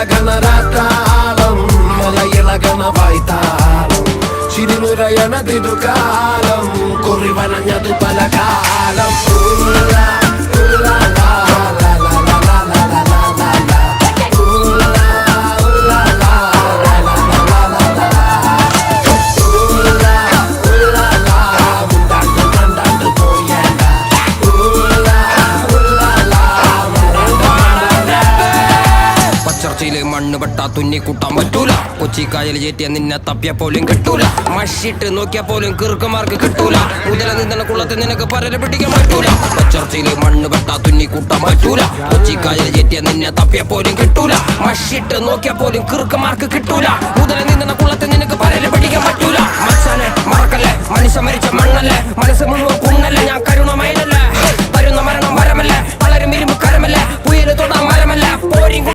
ഇളകണരാത്താളം മല ഇളകണ വായ്ത്താളം ചിരിനുരയണതിതു കാലം കുറിവനഞ്ഞതു പല കാലം മണ്ണ് പെട്ടാ തുന്നി കൂട്ടാൻ പറ്റൂല. കൊച്ചിക്കായൽ ചേറ്റിയ നിന്നെ തപ്പിയ പോലും കിട്ടൂല. മഷിട്ട് നോക്കിയ പോലും കിറുക്കന്മാർക്ക് കിട്ടൂല. മുതല നിന്ന കുളത്തിൽ നിനക്ക് പരല പിടിക്കാൻ പറ്റൂല. ചർച്ചയില് മണ്ണ് പെട്ടാ തുന്നി കൂട്ടാൻ പറ്റൂല. കൊച്ചിക്കായൽ ചേറ്റിയ നിന്നെ തപ്പിയ പോലും കിട്ടൂല. മഷിട്ട് നോക്കിയ പോലും കിറുക്കന്മാർക്ക് കിട്ടൂല. മുതല നിന്ന കുളത്തിൽ നിനക്ക് പരല പിടിക്കാൻ പറ്റൂല. മച്ചാനെ മറക്കല്ലേ, മനുഷ്യ മരിച്ച മണ്ണല്ലേ, മനസ്സ് മുഴുവൻ കുന്നല്ലേ, ഞാൻ കരുണമയനല്ലേ, വരുന്ന മരണം വരമല്ലേ, പലരും ഇരുമ്പ് കരമല്ലേ, പുയല് തൊടാൻ